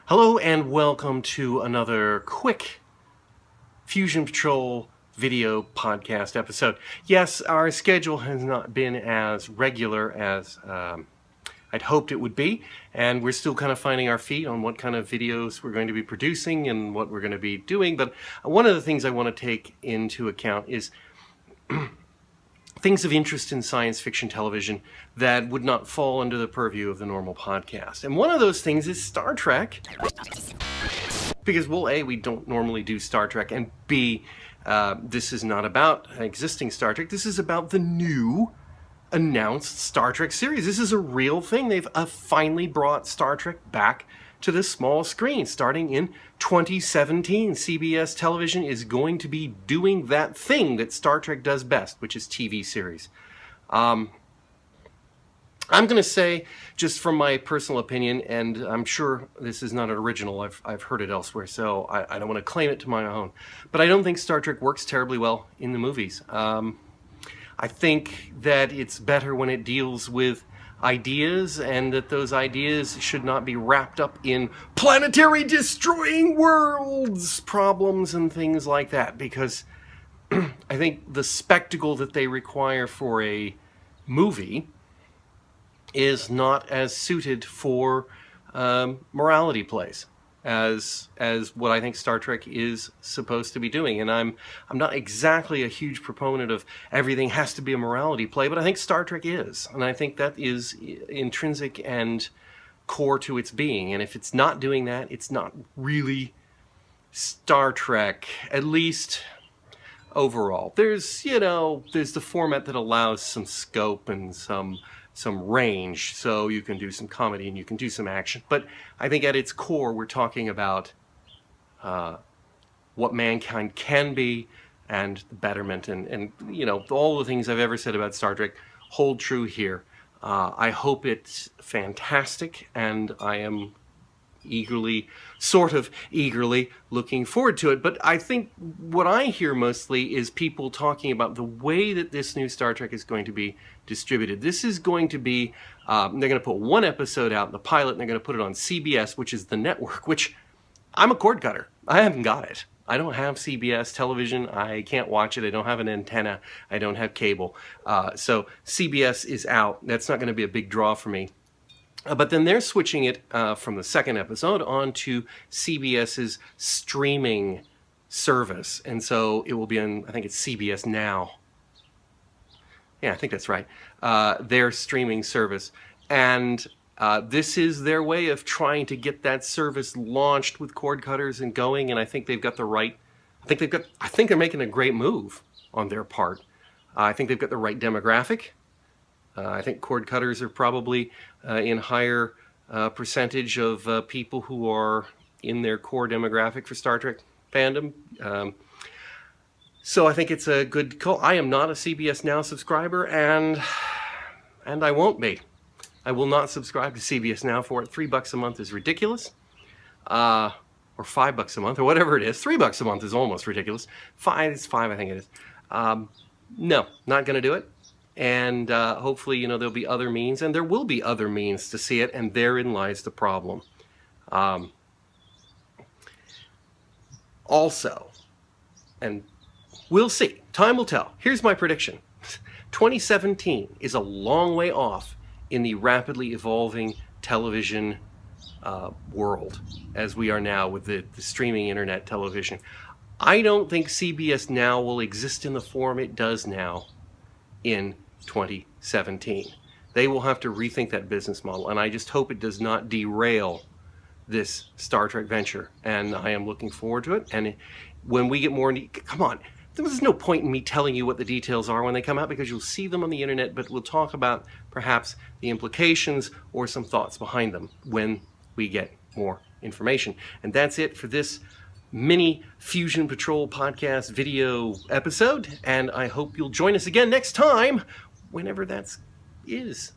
Hello and welcome to another quick Fusion Patrol video podcast episode. Yes, our schedule has not been as regular as I'd hoped it would be, and we're still kind of finding our feet on what kind of videos we're going to be producing and what we're going to be doing. But one of the things I want to take into account is things of interest in science fiction television that would not fall under the purview of the normal podcast. And one of those things is Star Trek. Because, well, A, we don't normally do Star Trek, and B, this is not about existing Star Trek. This is about the new announced Star Trek series. This is a real thing. They've finally brought Star Trek back to the small screen starting in 2017. CBS television is going to be doing that thing that Star Trek does best, which is TV series. I'm going to say, just from my personal opinion, and I'm sure this is not an original, I've heard it elsewhere, so I don't want to claim it to my own, but I don't think Star Trek works terribly well in the movies. I think that it's better when it deals with ideas, and that those ideas should not be wrapped up in planetary destroying worlds problems and things like that, because I think the spectacle that they require for a movie is not as suited for morality plays as what I think Star Trek is supposed to be doing. And I'm not exactly a huge proponent of everything has to be a morality play, but I think Star Trek is, and I think that is intrinsic and core to its being. And if it's not doing that, it's not really Star Trek, at least overall. There's the format that allows some scope and some range, so you can do some comedy and you can do some action. But I think at its core, we're talking about what mankind can be and the betterment. And all the things I've ever said about Star Trek hold true here. I hope it's fantastic, and I am sort of eagerly looking forward to it. But I think what I hear mostly is people talking about the way that this new Star Trek is going to be distributed. This is going to be, they're going to put one episode out in the pilot, and they're going to put it on CBS, which is the network, which I'm a cord cutter. I haven't got it. I don't have CBS television. I can't watch it. I don't have an antenna. I don't have cable. So CBS is out. That's not going to be a big draw for me. But then they're switching it from the second episode onto CBS's streaming service. And so it will be on, I think it's CBS Now. Yeah, I think that's right. Their streaming service. And this is their way of trying to get that service launched with cord cutters and going. And I think they've got the right, I think they're making a great move on their part. I think they've got the right demographic. I think cord cutters are probably in higher percentage of people who are in their core demographic for Star Trek fandom. So I think it's a good call. I am not a CBS Now subscriber, and I won't be. I will not subscribe to CBS Now for it. $3 a month is ridiculous. Or $5 a month, or whatever it is. $3 a month is almost ridiculous. It's $5, I think it is. No, not going to do it. And hopefully, there'll be other means, and there will be other means to see it, and therein lies the problem. Also, and we'll see. Time will tell. Here's my prediction. 2017 is a long way off in the rapidly evolving television world, as we are now with the streaming internet television. I don't think CBS Now will exist in the form it does now in 2017. They will have to rethink that business model, and I just hope it does not derail this Star Trek venture, and I am looking forward to it. And when we get more, come on, there's no point in me telling you what the details are when they come out, because you'll see them on the internet, but we'll talk about perhaps the implications or some thoughts behind them when we get more information. And that's it for this mini Fusion Patrol podcast video episode, and I hope you'll join us again next time, whenever that is.